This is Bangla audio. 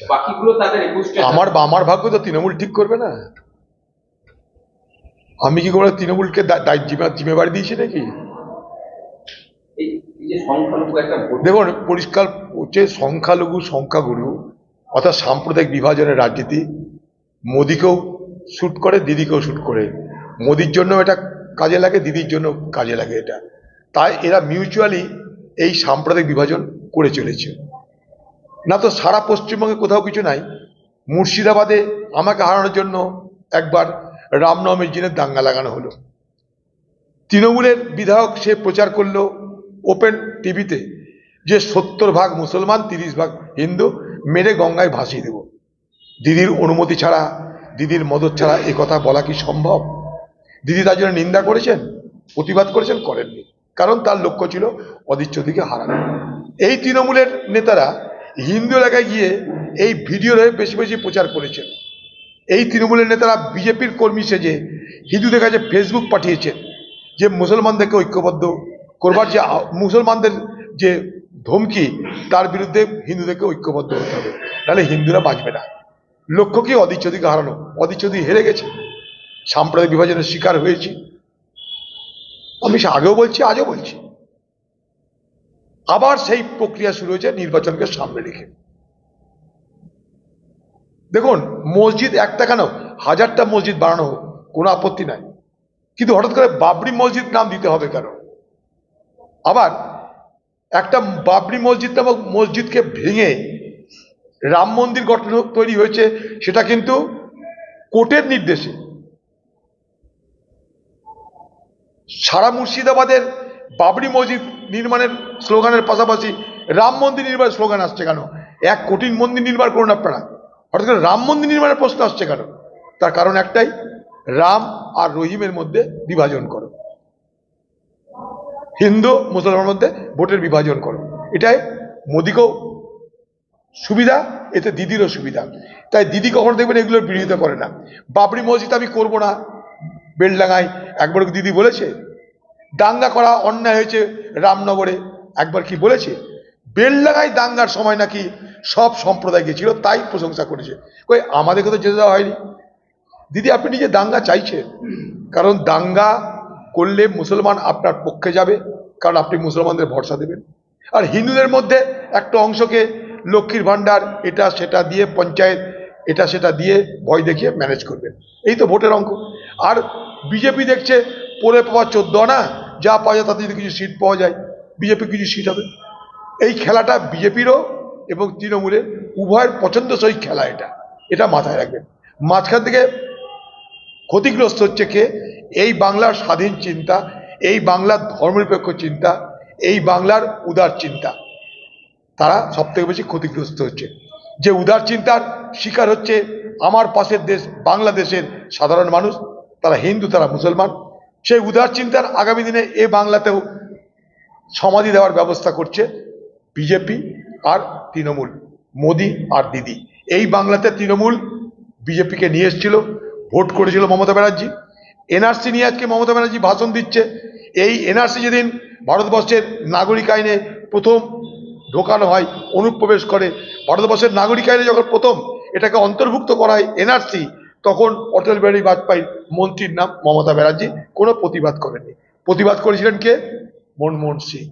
বাকিগুলো তাদের 21 আমার ভাগ্য তো তৃণমূল ঠিক করবে না। আমি কি করে তৃণমূলকে জিম্মেবারি দিয়েছি নাকি? দেখুন পরিষ্কার হচ্ছে সংখ্যালঘু সংখ্যাগুরু অর্থাৎ সাম্প্রদায়িক বিভাজনের রাজনীতি মোদিকেও শ্যুট করে, দিদিকেও শ্যুট করে। মোদির জন্য এটা কাজে লাগে, দিদির জন্য কাজে লাগে এটা। তাই এরা মিউচুয়ালি এই সাম্প্রদায়িক বিভাজন করে চলেছে। না তো সারা পশ্চিমবঙ্গে কোথাও কিছু নাই। মুর্শিদাবাদে আমাকে হারানোর জন্য একবার রামনবমীর দিনে দাঙ্গা লাগানো হলো। তৃণমূলের বিধায়ক সে প্রচার করলো ওপেন টিভিতে যে 70% মুসলমান 30% হিন্দু, মেরে গঙ্গায় ভাসিয়ে দেব। দিদির অনুমতি ছাড়া, দিদির মদত ছাড়া এ কথা বলা কি সম্ভব? দিদি তার জন্য নিন্দা করেছেন, প্রতিবাদ করেছেন, করেননি। কারণ তার লক্ষ্য ছিল অদিচ্ছদিকে হারানো। এই তৃণমূলের নেতারা হিন্দু এলাকায় গিয়ে এই ভিডিওর হয়ে বেশি বেশি প্রচার করেছেন। এই তৃণমূলের নেতারা বিজেপির কর্মী সেজে হিন্দুদের কাছে ফেসবুক পাঠিয়েছেন যে মুসলমানদেরকে ঐক্যবদ্ধ করবার, যে মুসলমানদের যে ধমকি তার বিরুদ্ধে হিন্দুদেরকে ঐক্যবদ্ধ হতে হবে, নাহলে হিন্দুরা বাঁচবে না। লক্ষ্য কি অদিচ্ছদিকে হারানো। অদিচ্ছদি হেরে গেছে, সাম্প্রদায়িক বিভাজনের শিকার হয়েছি। আমি আগেও বলছি, আজও বলছি। আবার সেই প্রক্রিয়া শুরু হয়েছে নির্বাচনকে সামনে রেখে। দেখুন মসজিদ একটা কেন, 1000টা মসজিদ বানানো হোক, কোনো আপত্তি নাই, কিন্তু হঠাৎ করে বাবরি মসজিদ নাম দিতে হবে কেন? আবার একটা বাবরি মসজিদ নামক মসজিদকে ভেঙে রাম মন্দির গঠন তৈরি হয়েছে, সেটা কিন্তু কোর্টের নির্দেশে। সারা মুর্শিদাবাদের বাবরি মসজিদ নির্মাণের স্লোগানের পাশাপাশি রাম মন্দির নির্মাণের স্লোগান আসছে কেন? এক কোটি মন্দির নির্মাণ করুন আপনারা, হঠাৎ করে রাম মন্দির নির্মাণের প্রশ্ন আসছে কেন? তার কারণ একটাই, রাম আর রহিমের মধ্যে বিভাজন করো, হিন্দু মুসলমানের মধ্যে ভোটের বিভাজন করো। এটাই মোদিকেও সুবিধা, এতে দিদিরও সুবিধা। তাই দিদি কখনো দেখবেন এগুলোর বিরোধিতা করে না। বাবরি মসজিদ আমি করবো না বেলডাঙ্গায় একবার দিদি বলেছে? দাঙ্গা করা অন্যায় হয়েছে রামনগরে একবার কি বলেছে? বেলডাঙ্গায় দাঙ্গার সময় নাকি সব সম্প্রদায় গেছিল, তাই প্রশংসা করেছে। কই আমাদেরকে তো যেতে দেওয়া হয়নি। দিদি আপনি নিজে দাঙ্গা চাইছেন, কারণ দাঙ্গা করলে মুসলমান আপনার পক্ষে যাবে, কারণ আপনি মুসলমানদের ভরসা দেবেন। আর হিন্দুদের মধ্যে একটা অংশকে লক্ষ্মীর ভান্ডার এটা সেটা দিয়ে, পঞ্চায়েত এটা সেটা দিয়ে ভয় দেখিয়ে ম্যানেজ করবেন। এই তো ভোটের অঙ্ক। আর বিজেপি দেখছে পরে পাওয়া 14 আনা যা পাওয়া যায় তাতে যদি কিছু সিট পাওয়া যায়, বিজেপি কিছু সিট হবে। এই খেলাটা বিজেপিরও এবং তৃণমূলের উভয়ের পছন্দসই খেলা। এটা মাথায় রাখবেন। মাঝখান থেকে ক্ষতিগ্রস্ত হচ্ছে কে? এই বাংলার স্বাধীন চিন্তা, এই বাংলার ধর্মনিরপেক্ষ চিন্তা, এই বাংলার উদার চিন্তা, তারা সব থেকে বেশি ক্ষতিগ্রস্ত হচ্ছে। যে উদার চিন্তার শিকার হচ্ছে আমার পাশের দেশ বাংলাদেশের সাধারণ মানুষ, তারা হিন্দু, তারা মুসলমান। সেই উদার চিন্তার আগামী দিনে এ বাংলাতেও সমাধি দেওয়ার ব্যবস্থা করছে বিজেপি আর তৃণমূল, মোদি আর দিদি। এই বাংলাতে তৃণমূল বিজেপিকে নিয়ে এসেছিল, ভোট করেছিল মমতা ব্যানার্জি। এনআরসি নিয়ে আজকে মমতা ব্যানার্জি ভাষণ দিচ্ছে। এই এনআরসি যেদিন ভারতবর্ষের নাগরিক আইনে প্রথম ঢোকানো হয়, অনুপ্রবেশ করে, ভারতবর্ষের নাগরিক আইনে যখন প্রথম এটাকে অন্তর্ভুক্ত করা হয় এনআরসি, তখন অটল বিহারী বাজপেয়ীর মন্ত্রীর নাম মমতা ব্যানার্জি। কোনো প্রতিবাদ করেননি। প্রতিবাদ করেছিলেন কে? মনমোহন সিং।